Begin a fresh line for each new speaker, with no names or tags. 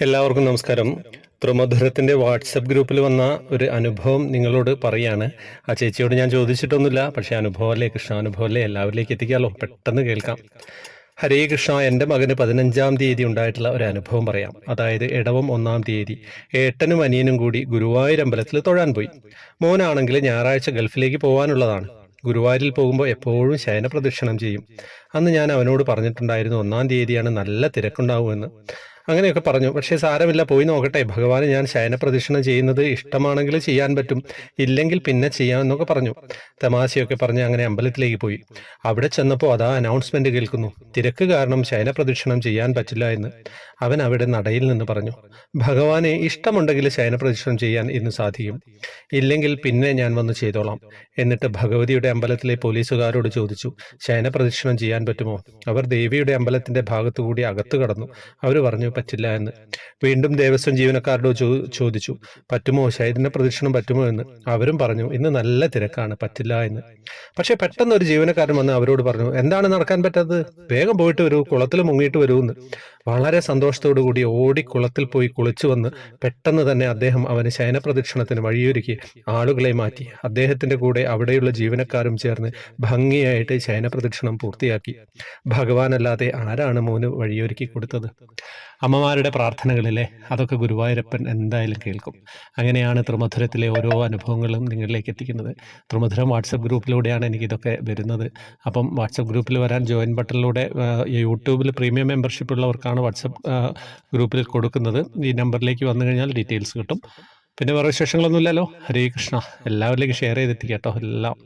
എല്ലാവർക്കും നമസ്കാരം. ത്രിമധുരത്തിന്റെ വാട്സപ്പ് ഗ്രൂപ്പിൽ വന്ന ഒരു അനുഭവം നിങ്ങളോട് പറയാണ്. ആ ചേച്ചിയോട് ഞാൻ ചോദിച്ചിട്ടൊന്നുമില്ല, പക്ഷേ അനുഭവമല്ലേ, കൃഷ്ണാനുഭവമല്ലേ, എല്ലാവരിലേക്ക് എത്തിക്കാമല്ലോ, പെട്ടെന്ന് കേൾക്കാം. ഹരേ കൃഷ്ണ. എൻ്റെ മകന് 15-ാം തീയതി ഉണ്ടായിട്ടുള്ള ഒരു അനുഭവം പറയാം. അതായത് ഇടവം 1-ാം തീയതി ഏട്ടനും അനിയനും കൂടി ഗുരുവായൂർ അമ്പലത്തിൽ തൊഴാൻ പോയി. മോനാണെങ്കിൽ ഞായറാഴ്ച ഗൾഫിലേക്ക് പോകാനുള്ളതാണ്. ഗുരുവായൂരിൽ പോകുമ്പോൾ എപ്പോഴും ശയന പ്രദക്ഷിണം ചെയ്യും. അന്ന് ഞാൻ അവനോട് പറഞ്ഞിട്ടുണ്ടായിരുന്നു 1-ാം തീയതിയാണ് നല്ല തിരക്കുണ്ടാവുമെന്ന്. അങ്ങനെയൊക്കെ പറഞ്ഞു. പക്ഷേ സാരമില്ല, പോയി നോക്കട്ടെ, ഭഗവാന് ഞാൻ ശയന പ്രദക്ഷിണം ചെയ്യുന്നത് ഇഷ്ടമാണെങ്കിൽ ചെയ്യാൻ പറ്റും, ഇല്ലെങ്കിൽ പിന്നെ ചെയ്യാമെന്നൊക്കെ പറഞ്ഞു. തമാശയൊക്കെ പറഞ്ഞ് അങ്ങനെ അമ്പലത്തിലേക്ക് പോയി. അവിടെ ചെന്നപ്പോൾ അതാ അനൗൺസ്മെന്റ് കേൾക്കുന്നു, തിരക്ക് കാരണം ശയന പ്രദക്ഷിണം ചെയ്യാൻ പറ്റില്ല എന്ന്. അവൻ അവിടെ നടയിൽ നിന്ന് പറഞ്ഞു, ഭഗവാനെ ഇഷ്ടമുണ്ടെങ്കിൽ ശയന പ്രദക്ഷിണം ചെയ്യാൻ ഇന്ന് സാധിക്കും, ഇല്ലെങ്കിൽ പിന്നെ ഞാൻ വന്ന് ചെയ്തോളാം. എന്നിട്ട് ഭഗവതിയുടെ അമ്പലത്തിലെ പോലീസുകാരോട് ചോദിച്ചു, ശയന പ്രദക്ഷിണം ചെയ്യാൻ പറ്റുമോ? അവർ ദേവിയുടെ അമ്പലത്തിന്റെ ഭാഗത്തുകൂടി അകത്തു കടന്നു. അവർ പറഞ്ഞു പറ്റില്ല എന്ന്. വീണ്ടും ദേവസ്വം ജീവനക്കാരോട് ചോദിച്ചു, പറ്റുമോ, ശയന പ്രദക്ഷിണം പറ്റുമോ എന്ന്. അവരും പറഞ്ഞു ഇന്ന് നല്ല തിരക്കാണ്, പറ്റില്ല എന്ന്. പക്ഷെ പെട്ടെന്ന് ഒരു ജീവനക്കാരൻ വന്ന് അവരോട് പറഞ്ഞു, എന്താണ് നടക്കാൻ പറ്റാത്തത്, വേഗം പോയിട്ട് വരൂ, കുളത്തിൽ മുങ്ങിയിട്ട് വരൂ എന്ന്. വളരെ സന്തോഷത്തോടു കൂടി ഓടി കുളത്തിൽ പോയി കുളിച്ചു വന്ന് പെട്ടെന്ന് തന്നെ അദ്ദേഹം അവന് ശയന പ്രദക്ഷിണത്തിന് വഴിയൊരുക്കി ആളുകളെ മാറ്റി. അദ്ദേഹത്തിന്റെ കൂടെ അവിടെയുള്ള ജീവനക്കാരും ചേർന്ന് ഭംഗിയായിട്ട് ശയന പ്രദക്ഷിണം പൂർത്തിയാക്കി. ഭഗവാനല്ലാതെ ആരാണ് മോന് വഴിയൊരുക്കി കൊടുത്തത്? അമ്മമാരുടെ പ്രാർത്ഥനകളിലെ അതൊക്കെ ഗുരുവായൂരപ്പൻ എന്തായാലും കേൾക്കും. അങ്ങനെയാണ് ത്രിമധുരത്തിലെ ഓരോ അനുഭവങ്ങളും നിങ്ങളിലേക്ക് എത്തിക്കുന്നത്. ത്രിമധുരം വാട്സപ്പ് ഗ്രൂപ്പിലൂടെയാണ് എനിക്കിതൊക്കെ വരുന്നത്. അപ്പം വാട്സപ്പ് ഗ്രൂപ്പിൽ വരാൻ ജോയിൻ ബട്ടണിലൂടെ യൂട്യൂബിൽ പ്രീമിയം മെമ്പർഷിപ്പ് ഉള്ളവർക്കാണ് വാട്സപ്പ് ഗ്രൂപ്പിൽ കൊടുക്കുന്നത്. ഈ നമ്പറിലേക്ക് വന്നു കഴിഞ്ഞാൽ ഡീറ്റെയിൽസ് കിട്ടും. പിന്നെ വേറെ വിശേഷങ്ങളൊന്നുമില്ലല്ലോ. ഹരേ കൃഷ്ണ. എല്ലാവരിലേക്കും ഷെയർ ചെയ്തെത്തിക്കാം കേട്ടോ എല്ലാം.